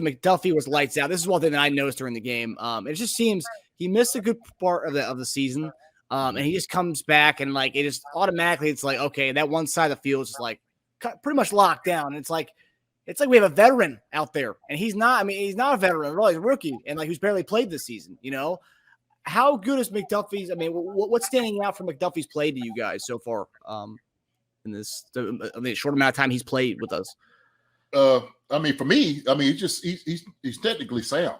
McDuffie was lights out. This is one thing that I noticed during the game. It just seems he missed a good part of the season, and he just comes back and like it just automatically it's like okay, that one side of the field is just like pretty much locked down. And it's like we have a veteran out there, and he's not. I mean, he's not a veteran at all. He's a rookie, and like who's barely played this season. You know, how good is McDuffie's? I mean, what's standing out from McDuffie's play to you guys so far in this short amount of time he's played with us? I mean, for me, I mean, he's technically sound.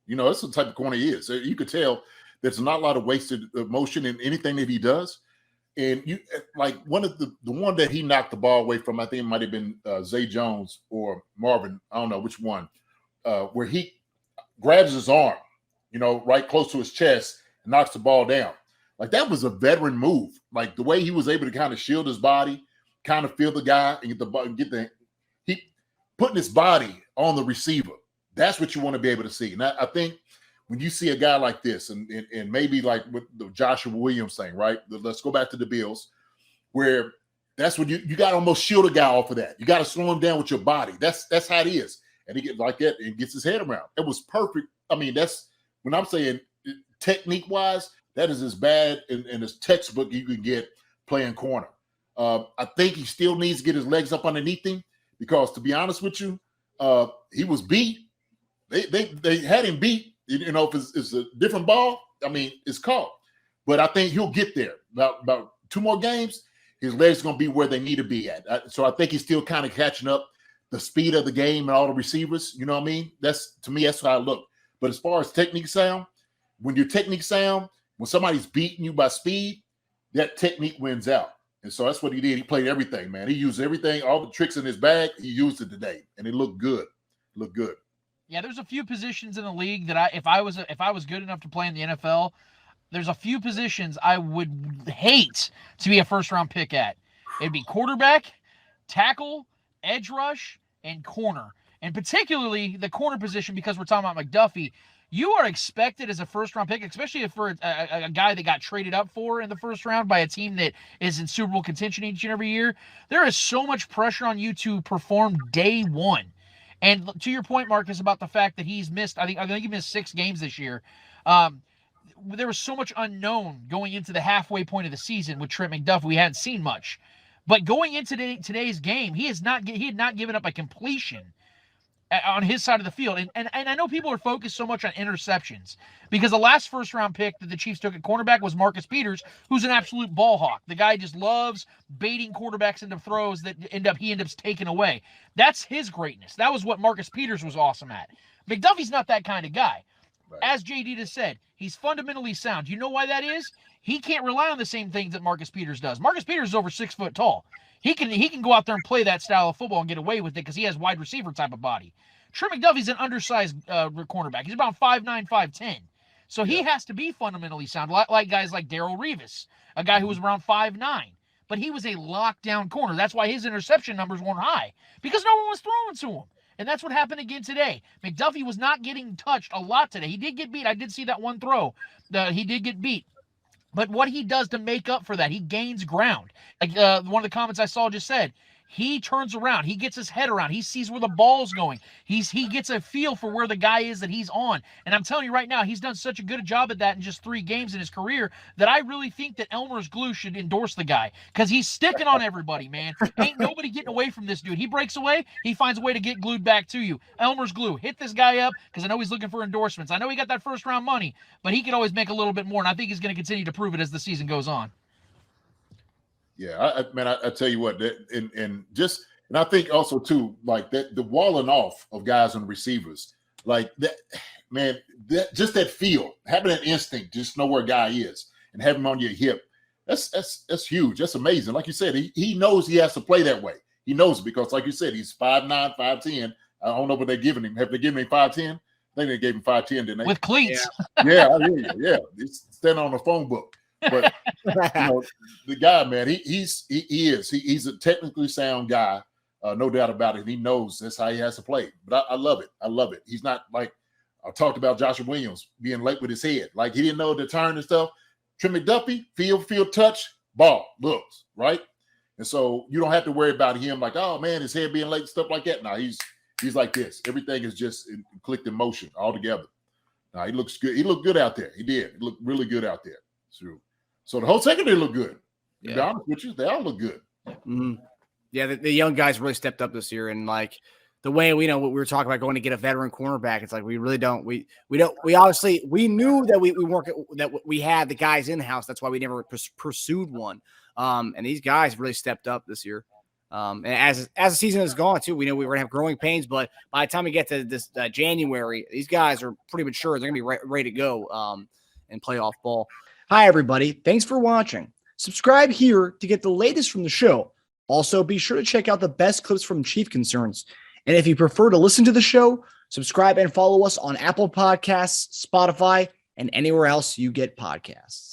You know, that's the type of corner he is. You could tell there's not a lot of wasted motion in anything that he does. And you like one of the one that he knocked the ball away from, I think it might have been Zay Jones or Marvin, I don't know which one, where he grabs his arm, you know, right close to his chest and knocks the ball down. Like that was a veteran move. Like the way he was able to kind of shield his body, kind of feel the guy and he putting his body on the receiver. That's what you want to be able to see. And I think when you see a guy like this, and maybe like with the Joshua Williams thing, right? Let's go back to the Bills, where that's when you got to almost shield a guy off of that. You got to slow him down with your body. That's how it is. And he gets like that and gets his head around. It was perfect. I mean, that's when I'm saying technique-wise, that is as bad and as textbook you can get playing corner. I think he still needs to get his legs up underneath him because, to be honest with you, he was beat. They had him beat. You know, if it's a different ball, I mean, it's caught. But I think he'll get there. About 2 more games, his legs are going to be where they need to be at. So I think he's still kind of catching up the speed of the game and all the receivers. You know what I mean? To me, that's how I look. But as far as technique sound, when your technique sound, when somebody's beating you by speed, that technique wins out. And so that's what he did. He played everything, man. He used everything, all the tricks in his bag. He used it today, and it looked good. Looked good. Yeah, there's a few positions in the league that if I was good enough to play in the NFL, there's a few positions I would hate to be a first-round pick at. It'd be quarterback, tackle, edge rush, and corner. And particularly the corner position, because we're talking about McDuffie, you are expected as a first-round pick, especially if for a guy that got traded up for in the first round by a team that is in Super Bowl contention each and every year. There is so much pressure on you to perform day one. And to your point, Marcus, about the fact that he's missed, I think he missed 6 games this year. There was so much unknown going into the halfway point of the season with Trent McDuffie. We hadn't seen much. But going into today's game, he had not given up a completion on his side of the field. And I know people are focused so much on interceptions because the last first-round pick that the Chiefs took at cornerback was Marcus Peters, who's an absolute ball hawk. The guy just loves baiting quarterbacks into throws that he ends up taking away. That's his greatness. That was what Marcus Peters was awesome at. McDuffie's not that kind of guy. Right. As JD just said, he's fundamentally sound. You know why that is? He can't rely on the same things that Marcus Peters does. Marcus Peters is over 6 foot tall. He can go out there and play that style of football and get away with it because he has wide receiver type of body. Trent McDuffie's an undersized cornerback. He's about 5'9", 5'10". So he has to be fundamentally sound, like guys like Darrelle Revis, a guy who was around 5'9". But he was a lockdown corner. That's why his interception numbers weren't high, because no one was throwing to him. And that's what happened again today. McDuffie was not getting touched a lot today. He did get beat. I did see that one throw. He did get beat. But what he does to make up for that, he gains ground. Like one of the comments I saw just said, he turns around. He gets his head around. He sees where the ball's going. He gets a feel for where the guy is that he's on. And I'm telling you right now, he's done such a good job at that in just 3 games in his career that I really think that Elmer's Glue should endorse the guy because he's sticking on everybody, man. Ain't nobody getting away from this dude. He breaks away. He finds a way to get glued back to you. Elmer's Glue, hit this guy up because I know he's looking for endorsements. I know he got that first-round money, but he can always make a little bit more, and I think he's going to continue to prove it as the season goes on. Yeah, I tell you what, and I think also too, like that the walling off of guys and receivers, like that, man, just that feel, having that instinct, just know where a guy is and have him on your hip. That's huge. That's amazing. Like you said, he knows he has to play that way. He knows it because, like you said, he's 5'9", 5'10". I don't know what they're giving him. Have they given him 5'10"? I think they gave him 5'10", didn't they? With cleats. Yeah, I hear you. Yeah, he's standing on the phone book. But you know, the guy, man, he's a technically sound guy, no doubt about it. He knows that's how he has to play. But I love it. I love it. He's not like I talked about Joshua Williams being late with his head, like he didn't know the turn and stuff. Trent McDuffie, feel, touch, ball, looks right, and so you don't have to worry about him like, oh man, his head being late, stuff like that. Now he's He's like this. Everything is just clicked in motion all together. Now he looks good. He looked good out there. He did. He looked really good out there. So the whole secondary looked good. To be honest with you, they all look good. Mm-hmm. Yeah, the young guys really stepped up this year, and like the way we know what we were talking about going to get a veteran cornerback, it's like we really don't. We obviously we knew that we weren't that we had the guys in house. That's why we never pursued one. And these guys really stepped up this year. And as the season has gone too, we know we were gonna have growing pains, but by the time we get to this January, these guys are pretty mature. They're gonna be ready to go and playoff ball. Hi everybody, thanks for watching. Subscribe here to get the latest from the show. Also, be sure to check out the best clips from Chief Concerns. And if you prefer to listen to the show, subscribe and follow us on Apple Podcasts, Spotify, and anywhere else you get podcasts.